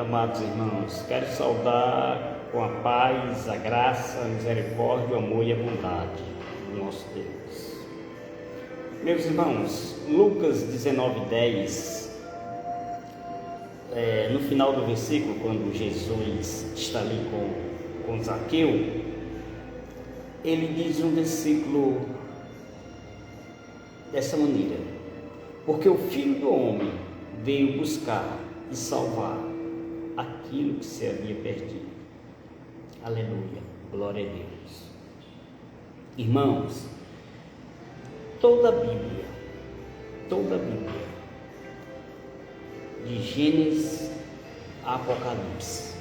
Amados irmãos, quero saudar com a paz, a graça, a misericórdia, o amor e a bondade do nosso Deus. Meus irmãos, Lucas 19:10, no final do versículo, quando Jesus está ali com Zaqueu, ele diz um versículo dessa maneira: porque o Filho do Homem veio buscar e salvar aquilo que se havia perdido. Aleluia, glória a Deus. Irmãos, toda a Bíblia, de Gênesis a Apocalipse,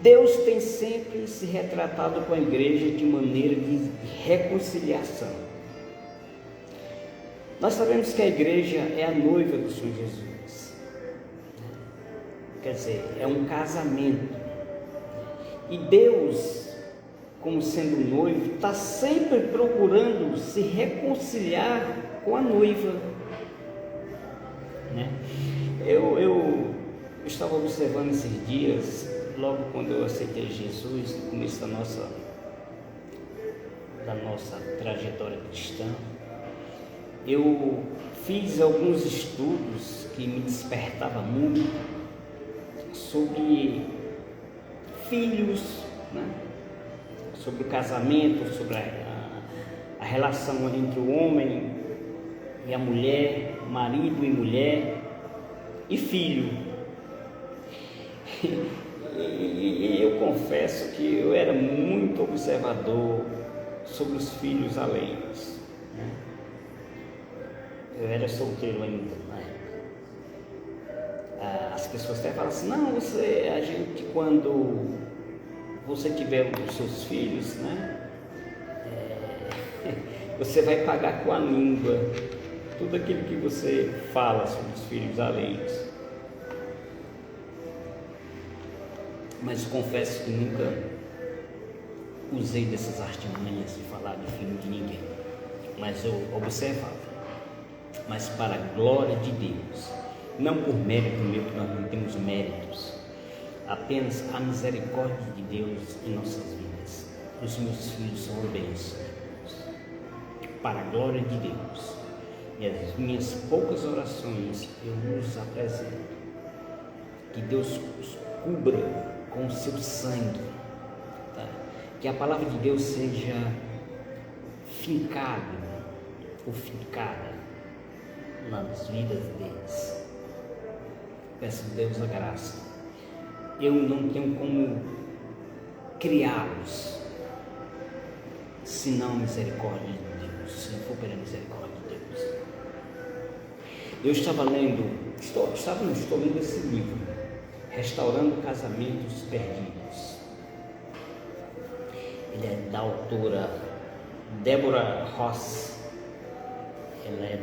Deus tem sempre se retratado com a igreja de maneira de reconciliação. Nós sabemos que a igreja é a noiva do Senhor Jesus. Quer dizer, é um casamento. E Deus, como sendo noivo, está sempre procurando se reconciliar com a noiva, né? Eu estava observando esses dias, logo quando eu aceitei Jesus, no começo da nossa trajetória cristã, eu fiz alguns estudos que me despertavam muito sobre filhos, né? Sobre o casamento, sobre a relação entre o homem e a mulher, marido e mulher e filho. E eu confesso que eu era muito observador sobre os filhos alheios, né? Eu era solteiro ainda na época. As pessoas até falam assim: não, a gente, quando você tiver os seus filhos, né, você vai pagar com a língua tudo aquilo que você fala sobre os filhos alheios. Mas confesso que nunca usei dessas artimanhas de falar de filho de ninguém, mas eu observava. Mas para a glória de Deus, não por mérito meu, que nós não temos méritos, apenas a misericórdia de Deus em nossas vidas. Os meus filhos são bênçãos, para a glória de Deus. E as minhas poucas orações eu os apresento. Que Deus os cubra com o seu sangue, tá? Que a palavra de Deus seja fincada nas vidas deles. Peço a Deus a graça. Eu não tenho como criá-los senão a misericórdia de Deus, se não for pela misericórdia de Deus. Eu estava lendo, estou lendo esse livro, Restaurando Casamentos Perdidos. Ele é da autora Deborah Ross. Ela é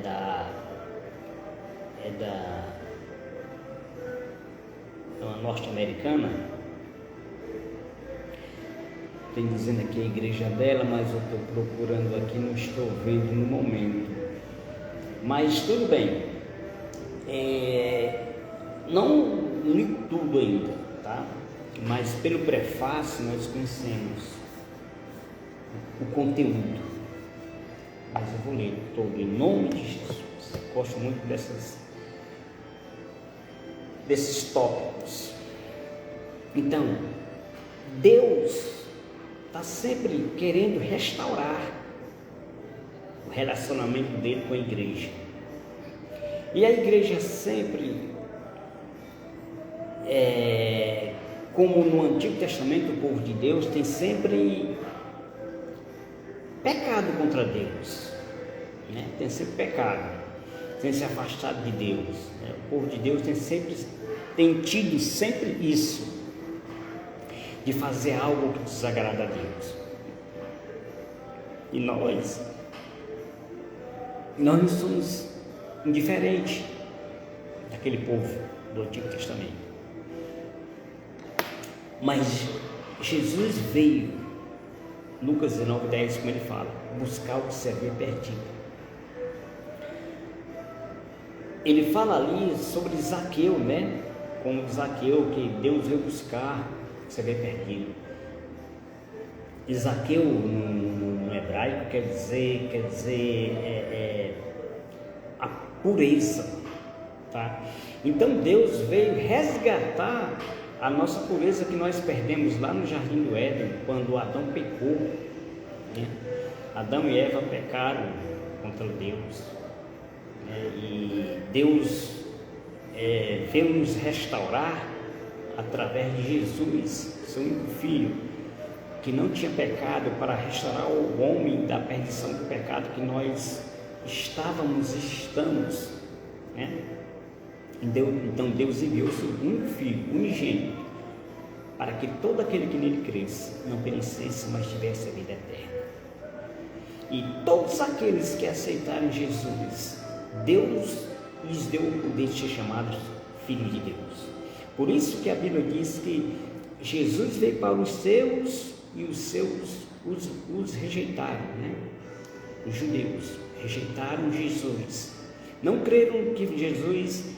uma norte-americana. Tem dizendo aqui a igreja dela, mas eu estou procurando aqui, não estou vendo no momento. Mas tudo bem. Não li tudo ainda, tá? Mas pelo prefácio nós conhecemos o conteúdo. Mas eu vou ler todo em nome de Jesus. Gosto muito desses tópicos. Então, Deus está sempre querendo restaurar o relacionamento dele com a igreja. E a igreja sempre, como no Antigo Testamento, o povo de Deus tem sempre pecado contra Deus, né? Tem sempre pecado, tem se afastado de Deus, né? O povo de Deus tem tido sempre isso, de fazer algo que desagrada a Deus. E nós não somos indiferentes daquele povo do Antigo Testamento. Mas Jesus veio, Lucas 19:10, como ele fala, buscar o que se havia perdido. Ele fala ali sobre Zaqueu, né? como Zaqueu, que Deus veio buscar, você vê perdido. E Zaqueu no hebraico quer dizer a pureza, tá? Então Deus veio resgatar a nossa pureza que nós perdemos lá no Jardim do Éden, quando Adão pecou, né? Adão e Eva pecaram contra Deus, né? E Deus veio nos restaurar através de Jesus, seu único filho, que não tinha pecado, para restaurar o homem da perdição do pecado que nós estamos, né? Então Deus enviou seu único filho, unigênito, para que todo aquele que nele cresce não perecesse, mas tivesse a vida eterna. E todos aqueles que aceitaram Jesus, Deus lhes deu o poder de ser chamados filhos de Deus. Por isso que a Bíblia diz que Jesus veio para os seus e os seus os rejeitaram, né? Os judeus rejeitaram Jesus, não creram que Jesus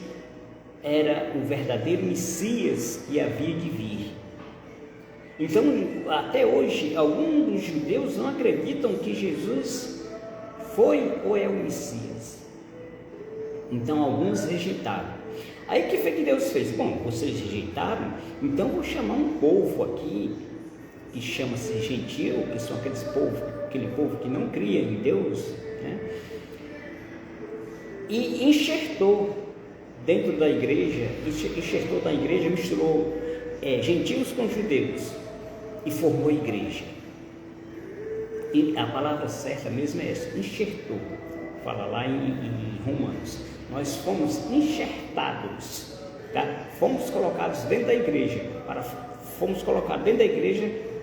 era o verdadeiro Messias que havia de vir. Então, até hoje, alguns dos judeus não acreditam que Jesus foi ou é o Messias. Então, alguns rejeitaram. Aí, o que foi que Deus fez? Bom, vocês rejeitaram, então vou chamar um povo aqui, que chama-se gentio, que são aquele povo que não cria em Deus, né? E enxertou dentro da igreja, misturou gentios com judeus e formou a igreja. E a palavra certa mesmo é essa, enxertou. Fala lá em Romanos. Nós fomos enxertados, tá? Fomos colocados dentro da igreja para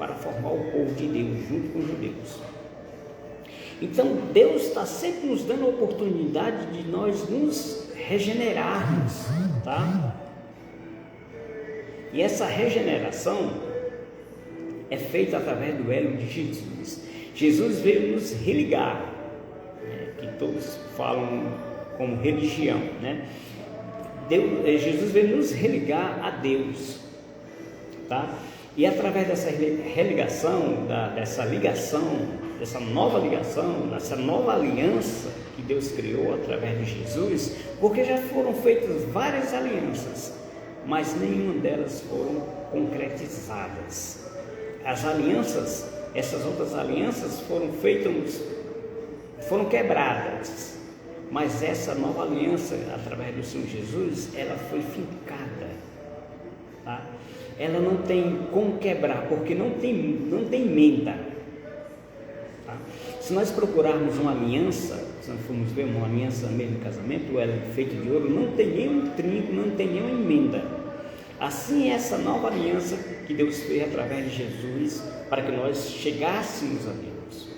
formar o povo de Deus junto com os judeus. Então Deus está sempre nos dando a oportunidade de nós nos regenerarmos, tá? E essa regeneração é feita através do elo de Jesus. Jesus veio nos religar, né? Que todos falam como religião, né? Jesus veio nos religar a Deus, tá? E através dessa religação, dessa ligação, dessa nova ligação, dessa nova aliança que Deus criou através de Jesus, porque já foram feitas várias alianças, mas nenhuma delas foram concretizadas. As alianças, essas outras alianças foram quebradas, mas essa nova aliança, através do Senhor Jesus, ela foi fincada, tá? Ela não tem como quebrar, porque não tem emenda, tá? Se nós procurarmos uma aliança, se nós formos ver uma aliança mesmo no casamento, ela é feita de ouro, não tem nenhum trinco, não tem nenhuma emenda. Assim é essa nova aliança que Deus fez através de Jesus, para que nós chegássemos a Deus.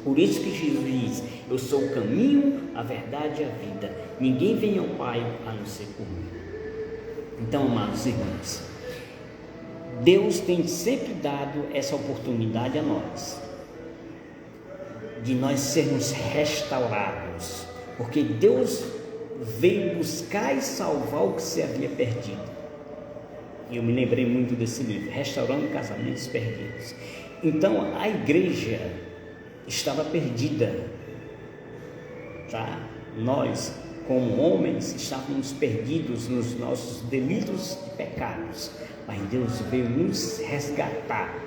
Por isso que Jesus diz: eu sou o caminho, a verdade e a vida, ninguém vem ao Pai a não ser por mim. Então, amados irmãos, Deus tem sempre dado essa oportunidade a nós, de nós sermos restaurados, porque Deus veio buscar e salvar o que se havia perdido. E eu me lembrei muito desse livro, Restaurando Casamentos Perdidos. Então, a igreja estava perdida, tá? Nós, como homens, estávamos perdidos nos nossos delitos e pecados, mas Deus veio nos resgatar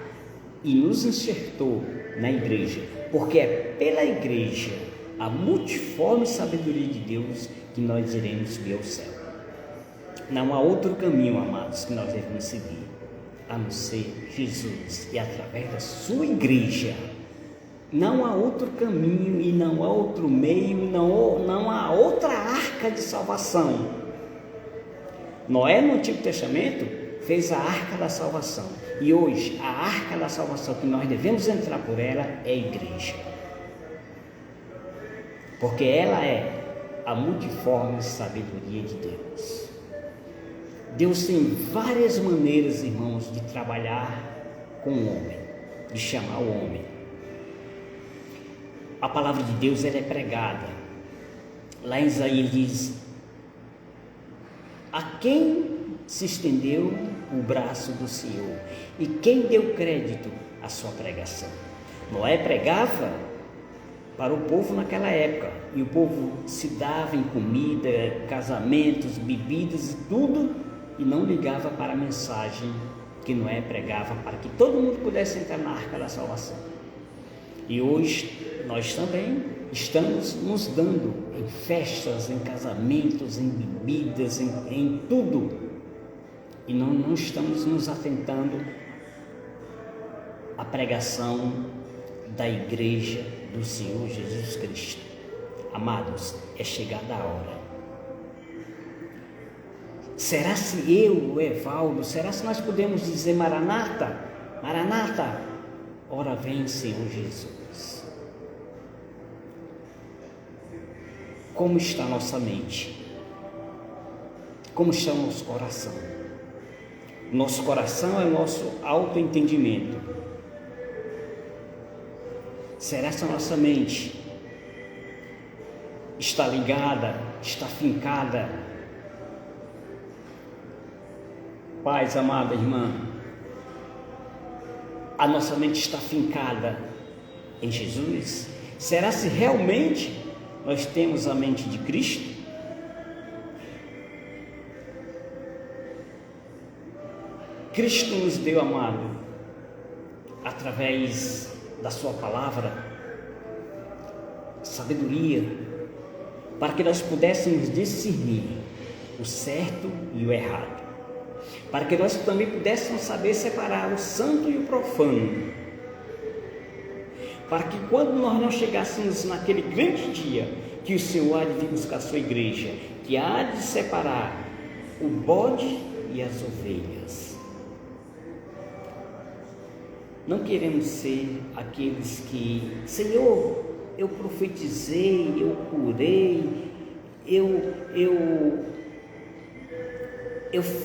e nos enxertou na igreja, porque é pela igreja, a multiforme sabedoria de Deus, que nós iremos subir ao céu. Não há outro caminho, amados, que nós devemos seguir, a não ser Jesus, e através da sua igreja. Não há outro caminho e não há outro meio, não há outra arca de salvação. Noé, no Antigo Testamento, fez a arca da salvação, e hoje a arca da salvação que nós devemos entrar por ela é a igreja, porque ela é a multiforme sabedoria de Deus. Deus tem várias maneiras, irmãos, de trabalhar com o homem, de chamar o homem. A palavra de Deus, ela é pregada. Lá em Isaías diz: A quem se estendeu o braço do Senhor e quem deu crédito à sua pregação? Noé pregava para o povo naquela época, e o povo se dava em comida, casamentos, bebidas e tudo, e não ligava para a mensagem que Noé pregava para que todo mundo pudesse entrar na arca da salvação. E hoje nós também estamos nos dando em festas, em casamentos, em bebidas, em tudo, e não estamos nos atentando à pregação da igreja do Senhor Jesus Cristo. Amados, é chegada a hora. Será se eu, o Evaldo, será se nós podemos dizer Maranata? Maranata, ora vem, Senhor Jesus. Como está nossa mente? Como está o nosso coração? Nosso coração é o nosso autoentendimento. Será que a nossa mente está ligada, está fincada? Pais, amada irmã, a nossa mente está fincada em Jesus? Será se realmente nós temos a mente de Cristo? Cristo nos deu, amado, através da sua palavra, sabedoria, para que nós pudéssemos discernir o certo e o errado, para que nós também pudéssemos saber separar o santo e o profano, para que quando nós não chegássemos naquele grande dia que o Senhor há de vir buscar a sua igreja, que há de separar o bode e as ovelhas, não queremos ser aqueles que, Senhor, eu profetizei, eu curei,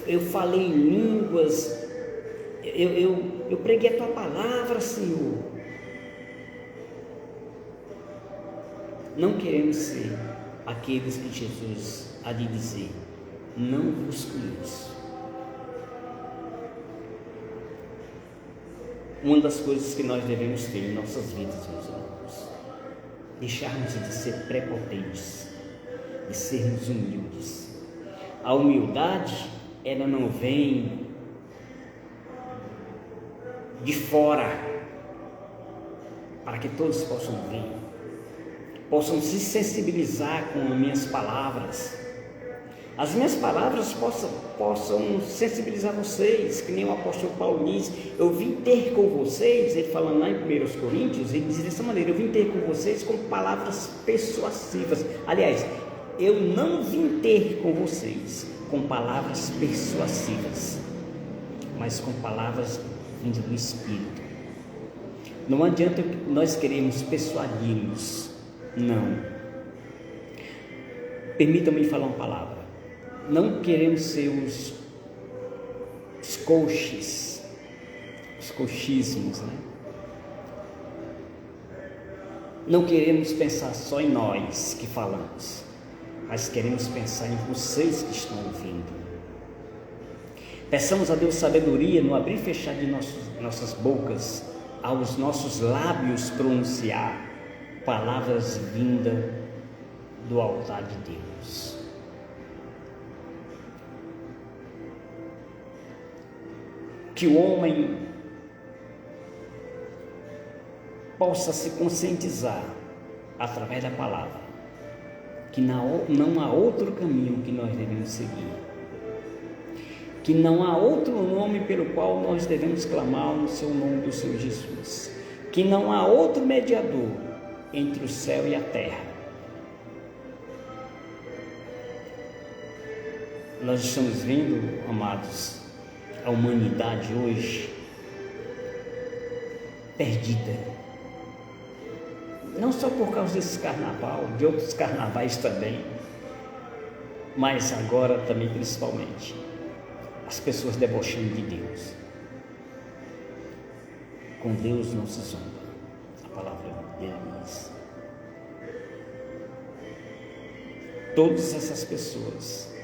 eu falei em línguas, eu preguei a tua palavra, Senhor. Não queremos ser aqueles que Jesus há de dizer, não busco isso. Uma das coisas que nós devemos ter em nossas vidas, meus irmãos, deixarmos de ser prepotentes, de sermos humildes. A humildade, ela não vem de fora, para que todos possam ver, possam se sensibilizar com as minhas palavras. As minhas palavras possam sensibilizar vocês, que nem o apóstolo Paulo diz, eu vim ter com vocês, ele falando lá em 1 Coríntios, ele diz dessa maneira, eu vim ter com vocês com palavras persuasivas. Aliás, eu não vim ter com vocês com palavras persuasivas, mas com palavras vindas do Espírito. Não adianta nós queremos persuadir-nos, não. Permita-me falar uma palavra. Não queremos ser os coaches, os coachismos, né? Não queremos pensar só em nós que falamos, mas queremos pensar em vocês que estão ouvindo. Peçamos a Deus sabedoria no abrir e fechar de nossas bocas, aos nossos lábios pronunciar palavras vindas do altar de Deus. Que o homem possa se conscientizar através da palavra, que não há outro caminho que nós devemos seguir, que não há outro nome pelo qual nós devemos clamar no seu nome do Senhor Jesus, que não há outro mediador entre o céu e a terra. Nós estamos vendo, amados, a humanidade hoje perdida, não só por causa desse carnaval, de outros carnavais também, mas agora também principalmente as pessoas debochando de Deus. Com Deus não se zomba, a palavra dele diz. Todas essas pessoas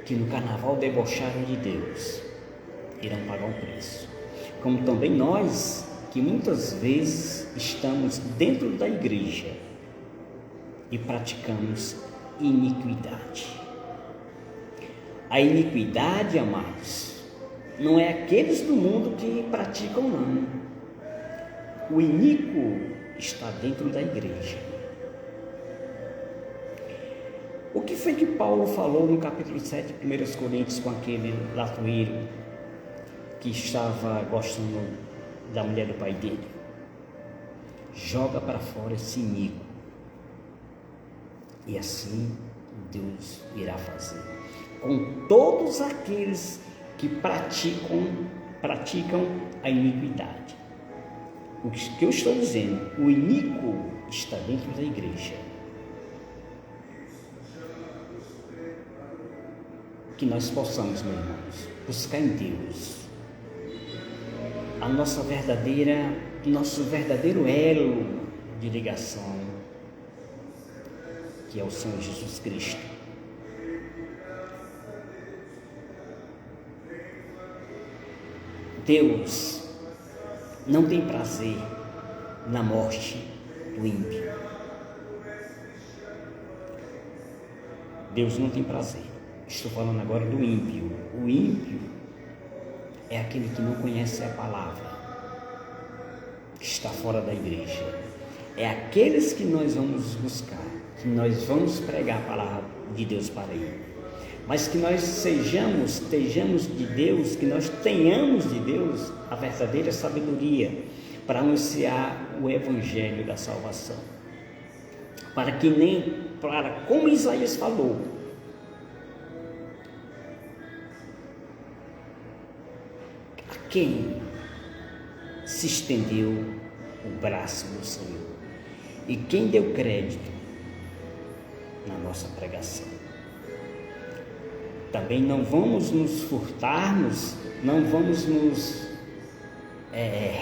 que no carnaval debocharam de Deus irão pagar um preço. Como também nós, que muitas vezes estamos dentro da igreja e praticamos iniquidade. A iniquidade, amados, não é aqueles do mundo que praticam, não. O iníquo está dentro da igreja. O que foi que Paulo falou no capítulo 7 de 1 Coríntios com aquele latoeiro que estava gostando da mulher do pai dele? Joga para fora esse iníquo, e assim Deus irá fazer com todos aqueles que praticam a iniquidade. O que eu estou dizendo, o iníquo está dentro da igreja. Que nós possamos, meus irmãos, buscar em Deus nosso verdadeiro elo de ligação, que é o Senhor Jesus Cristo. Deus não tem prazer na morte do ímpio. Deus não tem prazer. Estou falando agora do ímpio. O ímpio é aquele que não conhece a palavra, que está fora da igreja. É aqueles que nós vamos buscar, que nós vamos pregar a palavra de Deus para ele. Mas que nós estejamos de Deus, que nós tenhamos de Deus a verdadeira sabedoria para anunciar o evangelho da salvação. Para como Isaías falou, a quem se estendeu o braço do Senhor e quem deu crédito na nossa pregação. Também não vamos nos furtarmos, não vamos nos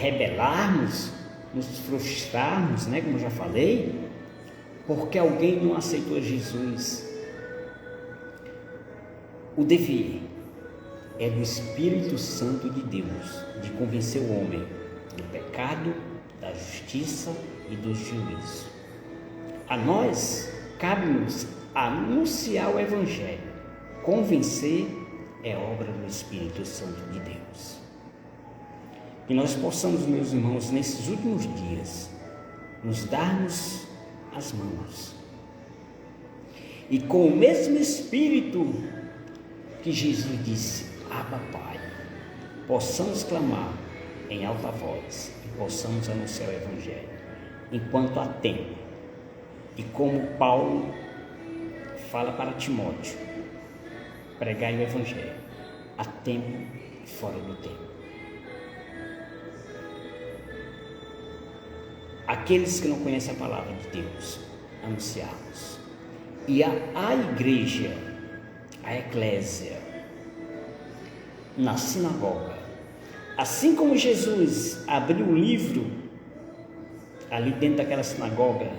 rebelarmos, nos frustrarmos, como eu já falei, porque alguém não aceitou Jesus. O dever é do Espírito Santo de Deus, de convencer o homem do pecado, da justiça e do juízo. A nós cabe-nos anunciar o Evangelho. Convencer é obra do Espírito Santo de Deus. Que nós possamos, meus irmãos, nesses últimos dias, nos darmos as mãos e com o mesmo Espírito que Jesus disse, Abba, Pai, possamos clamar em alta voz e possamos anunciar o Evangelho enquanto há tempo. E como Paulo fala para Timóteo, pregai o Evangelho a tempo e fora do tempo. Aqueles que não conhecem a palavra de Deus, anunciarmos. E a igreja, a eclésia, na sinagoga, assim como Jesus abriu o livro ali dentro daquela sinagoga,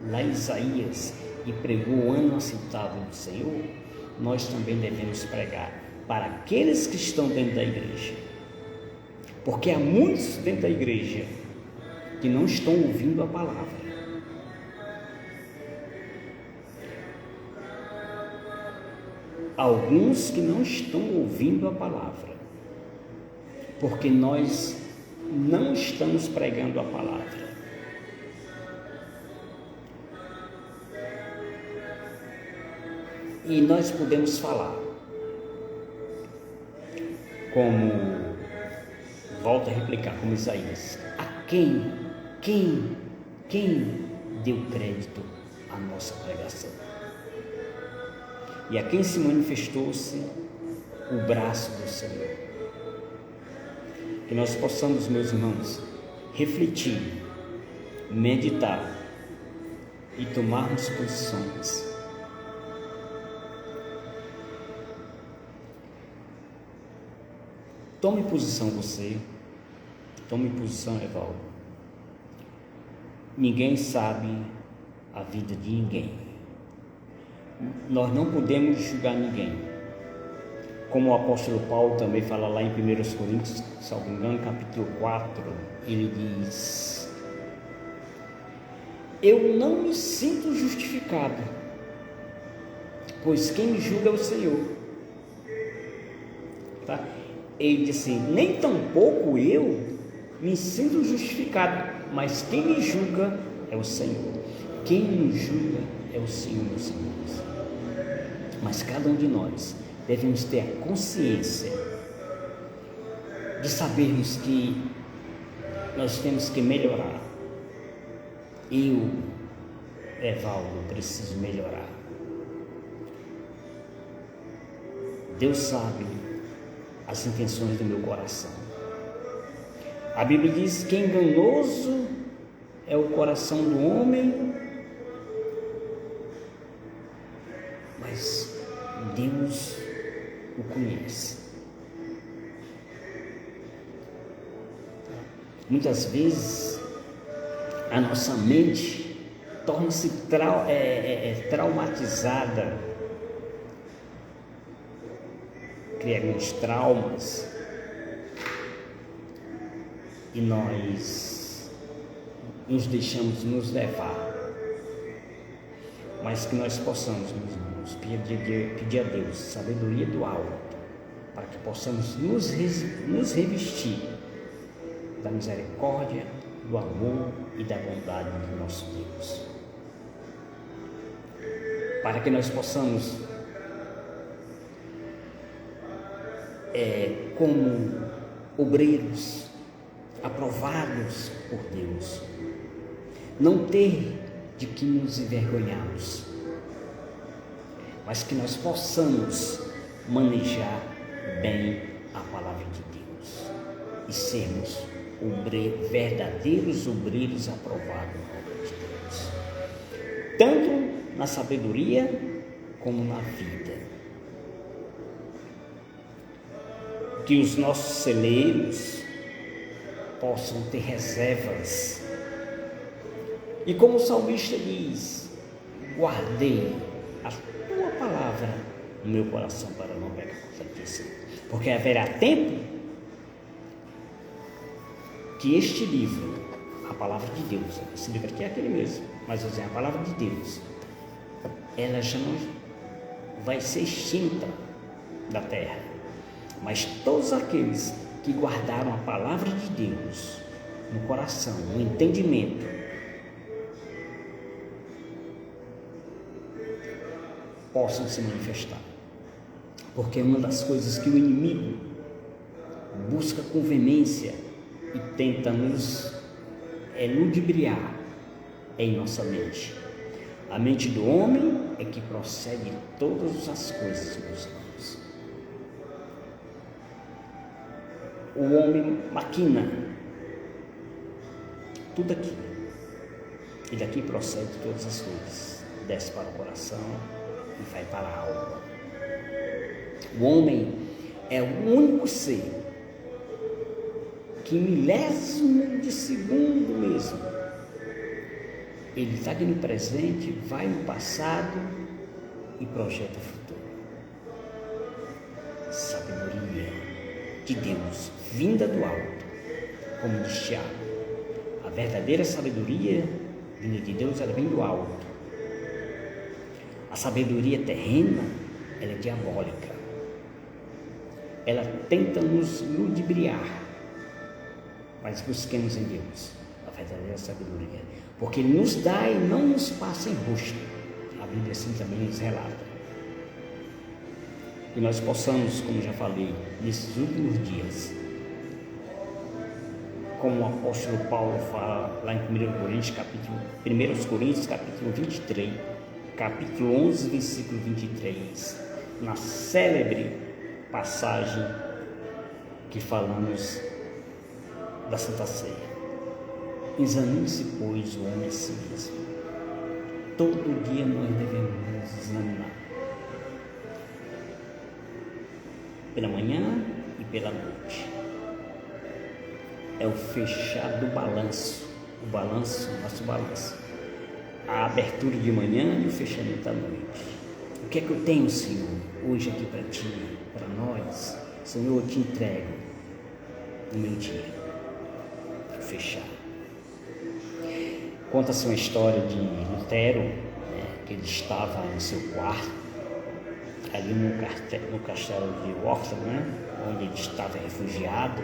lá em Isaías, e pregou o ano aceitável do Senhor, nós também devemos pregar para aqueles que estão dentro da igreja, porque há muitos dentro da igreja que não estão ouvindo a palavra. Alguns que não estão ouvindo a palavra, porque nós não estamos pregando a palavra. E nós podemos falar, volto a replicar como Isaías, a quem deu crédito à nossa pregação? E a quem se manifestou-se o braço do Senhor? Que nós possamos, meus irmãos, refletir, meditar e tomarmos posições. Tome posição você, tome posição Evaldo. Ninguém sabe a vida de ninguém. Nós não podemos julgar ninguém. Como o apóstolo Paulo também fala lá em 1 Coríntios, salvo engano, capítulo 4, ele diz: eu não me sinto justificado, pois quem me julga é o Senhor. Tá? Ele diz assim: nem tampouco eu me sinto justificado, mas quem me julga é o Senhor. Quem me julga é o Senhor, meus irmãos. Mas cada um de nós devemos ter a consciência de sabermos que nós temos que melhorar. Eu, Evaldo, preciso melhorar. Deus sabe as intenções do meu coração. A Bíblia diz que enganoso é o coração do homem, mas Deus o conhece. Muitas vezes a nossa mente torna-se traumatizada, cria alguns traumas, e nós nos deixamos nos levar. Mas que nós possamos, meus irmãos, pedir a Deus sabedoria do alto, para que possamos nos revestir da misericórdia, do amor e da bondade do nosso Deus, para que nós possamos, como obreiros aprovados por Deus, não ter de que nos envergonharmos, mas que nós possamos manejar bem a palavra de Deus e sermos verdadeiros obreiros aprovados por Deus, tanto na sabedoria como na vida. Que os nossos celeiros possam ter reservas, e como o salmista diz: guardei a tua palavra no meu coração para não pecar contra ti, porque haverá tempo que este livro, a palavra de Deus, esse livro aqui é aquele mesmo, mas a palavra de Deus, ela já não vai ser extinta da terra, mas todos aqueles que guardaram a palavra de Deus no coração, no entendimento, possam se manifestar. Porque uma das coisas que o inimigo busca com veemência e tenta nos ludibriar é em nossa mente. A mente do homem é que procede todas as coisas, meus irmãos. O homem maquina tudo aqui, e daqui procede todas as coisas, desce para o coração e vai para a alma. O homem é o único ser que milésimo de segundo mesmo, ele está aqui no presente, vai no passado e projeta o futuro. Sabedoria de Deus, vinda do alto, como diz Tiago. A verdadeira sabedoria vinda de Deus, ela vem do alto. A sabedoria terrena, ela é diabólica. Ela tenta nos ludibriar, mas busquemos em Deus a verdadeira sabedoria, porque Ele nos dá e não nos passa em rosto. A Bíblia assim também nos relata. Que nós possamos, como já falei, nesses últimos dias, como o apóstolo Paulo fala lá em 1 Coríntios, capítulo 23, capítulo 11, versículo 23, na célebre passagem que falamos da Santa Ceia. Examine-se, pois, o homem a si mesmo. Todo dia nós devemos nos examinar, pela manhã e pela noite. É o fechar do balanço, nosso balanço, a abertura de manhã e o fechamento da noite. O que é que eu tenho, Senhor, hoje aqui para Ti, para nós? Senhor, eu te entrego o meu dia. Fechar. Conta-se uma história de Lutero, que ele estava no seu quarto, ali no castelo de Worcester, onde ele estava refugiado,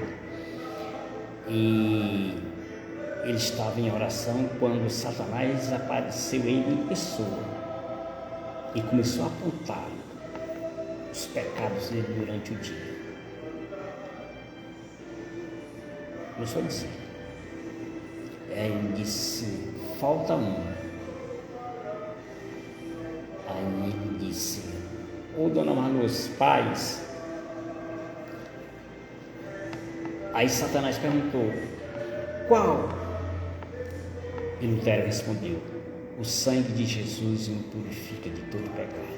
e ele estava em oração quando Satanás apareceu ele em pessoa e começou a apontar os pecados dele durante o dia. Começou a dizer. Aí ele disse, falta um. Aí ele disse, ô dona Marluz, paz. Aí Satanás perguntou, qual? E Lutero respondeu, o sangue de Jesus me purifica de todo pecado.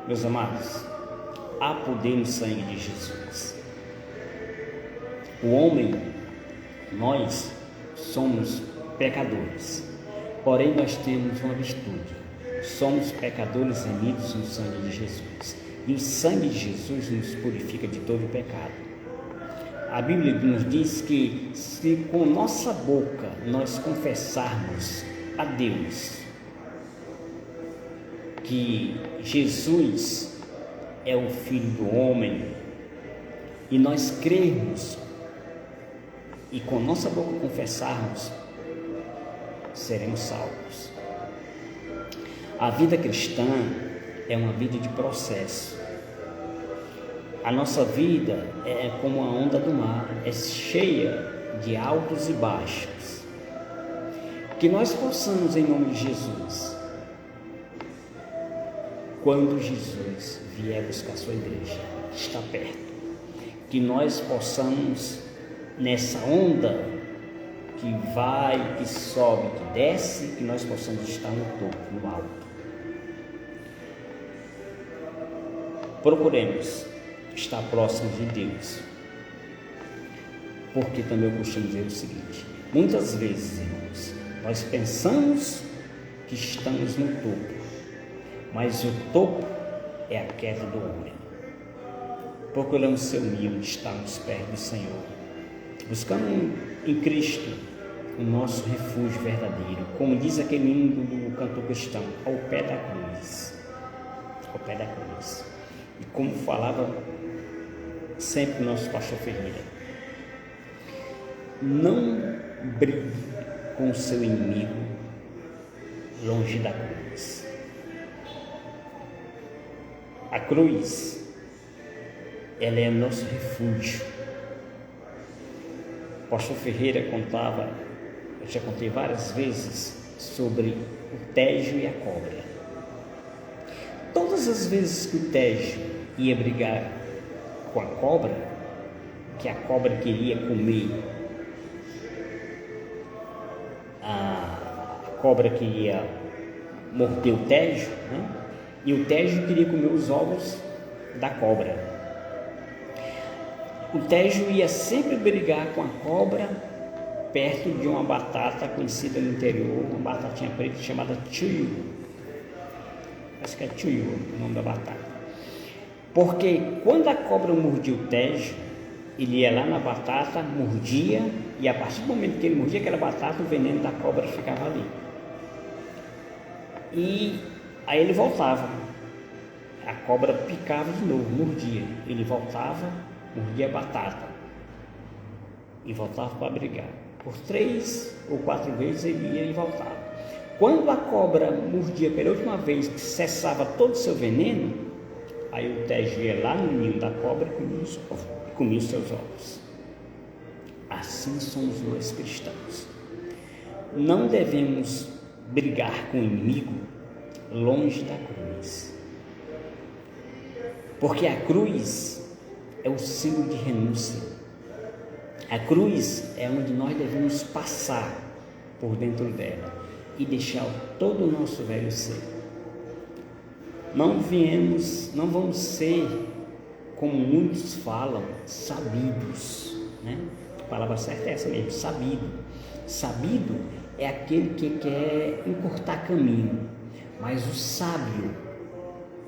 Meus amados, há poder no sangue de Jesus. O homem, nós somos pecadores, porém nós temos uma virtude. Somos pecadores remidos no sangue de Jesus. E o sangue de Jesus nos purifica de todo pecado. A Bíblia nos diz que se com nossa boca nós confessarmos a Deus que Jesus é o Filho do homem e nós crermos e com nossa boca confessarmos, seremos salvos. A vida cristã é uma vida de processo. A nossa vida é como a onda do mar, é cheia de altos e baixos. Que nós possamos, em nome de Jesus, quando Jesus vier buscar sua igreja, que está perto, que nós possamos, nessa onda que vai, que sobe, que desce, que nós possamos estar no topo, no alto. Procuremos estar próximos de Deus, porque também eu costumo dizer o seguinte, muitas vezes, irmãos, nós pensamos que estamos no topo, mas o topo é a queda do homem. Procuramos ser humilde, estarmos perto do Senhor, buscando em Cristo o nosso refúgio verdadeiro, como diz aquele hino do cantor cristão, ao pé da cruz, ao pé da cruz. E como falava sempre o nosso pastor Ferreira, não brigue com o seu inimigo longe da cruz. A cruz, ela é nosso refúgio. O pastor Ferreira contava, eu já contei várias vezes, sobre o Tejo e a cobra. Todas as vezes que o Tejo ia brigar com a cobra, que a cobra queria comer, a cobra queria morder o Tejo, e o Tejo queria comer os ovos da cobra. O Tejo ia sempre brigar com a cobra perto de uma batata conhecida no interior, uma batatinha preta chamada chuyu. Acho que é chuyu o nome da batata. Porque quando a cobra mordia o Tejo, ele ia lá na batata, mordia, e a partir do momento que ele mordia aquela batata, o veneno da cobra ficava ali. E aí ele voltava. A cobra picava de novo, mordia. Ele voltava, mordia a batata e voltava para brigar. Por 3 ou 4 vezes ele ia e voltava. Quando a cobra mordia pela última vez, que cessava todo o seu veneno, aí o Tejo ia lá no ninho da cobra e comia os seus ovos. Assim somos nós cristãos. Não devemos brigar com o inimigo longe da cruz, porque a cruz é o símbolo de renúncia. A cruz é onde nós devemos passar por dentro dela e deixar todo o nosso velho ser. Não vamos ser, como muitos falam, sabidos, A palavra certa é essa mesmo, sabido. Sabido é aquele que quer encurtar caminho, mas o sábio,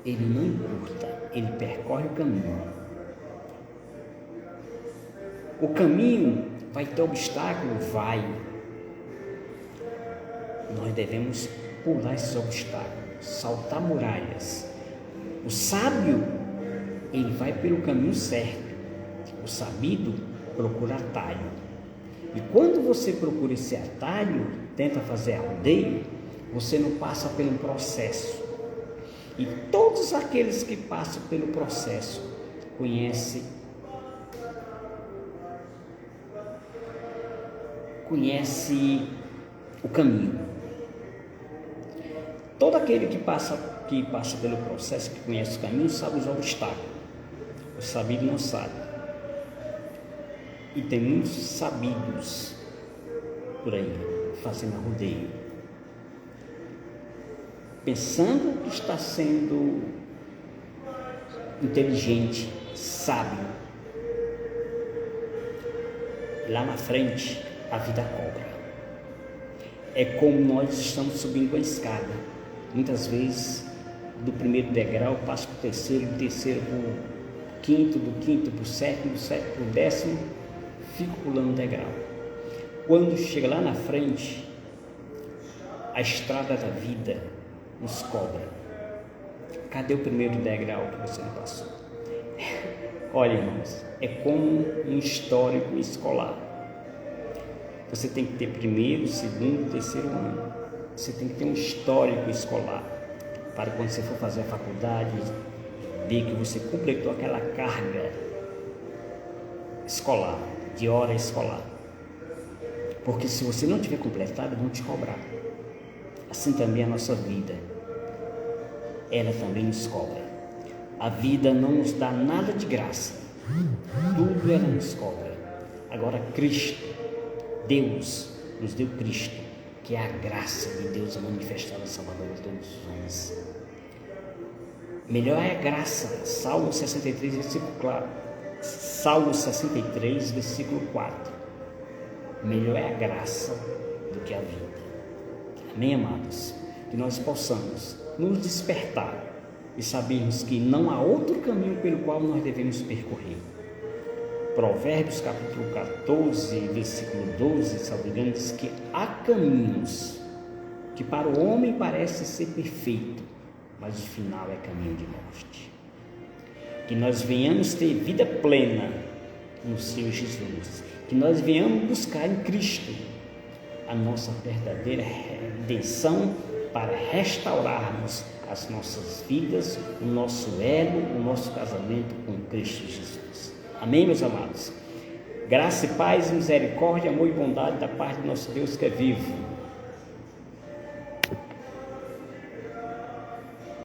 ele não encurta, ele percorre o caminho. O caminho vai ter obstáculo? Vai. Nós devemos pular esses obstáculos, saltar muralhas. O sábio, ele vai pelo caminho certo. O sabido procura atalho. E quando você procura esse atalho, tenta fazer aldeia, você não passa por um processo. E todos aqueles que passam pelo processo conhecem o caminho. Todo aquele que passa pelo processo, que conhece o caminho, sabe os obstáculos. O sabido não sabe. E tem muitos sabidos por aí, fazendo rodeio, pensando que está sendo inteligente, sábio. Lá na frente, a vida cobra. É como nós estamos subindo a escada. Muitas vezes, do primeiro degrau, passo para o terceiro, do terceiro para o quinto, do quinto para o sétimo, do sétimo para o décimo, fico pulando degrau. Quando chega lá na frente, a estrada da vida nos cobra. Cadê o primeiro degrau que você não passou? Olha, irmãos, é como um histórico escolar. Você tem que ter primeiro, segundo, terceiro ano. Você tem que ter um histórico escolar para quando você for fazer a faculdade, ver que você completou aquela carga escolar, de hora escolar. Porque se você não tiver completado, vão te cobrar. Assim também a nossa vida, ela também nos cobra. A vida não nos dá nada de graça, tudo ela nos cobra. Agora Cristo, Deus nos deu Cristo, que é a graça de Deus manifestada no Salvador de todos os homens. Melhor é a graça. Salmo 63, versículo 4. Melhor é a graça do que a vida. Amém, amados? Que nós possamos nos despertar e sabermos que não há outro caminho pelo qual nós devemos percorrer. Provérbios capítulo 14, versículo 12, salvo engano, diz que há caminhos que para o homem parece ser perfeito, mas o final é caminho de morte. Que nós venhamos ter vida plena no Senhor Jesus, que nós venhamos buscar em Cristo a nossa verdadeira redenção para restaurarmos as nossas vidas, o nosso elo, o nosso casamento com Cristo Jesus. Amém, meus amados? Graça e paz, misericórdia, amor e bondade da parte do nosso Deus que é vivo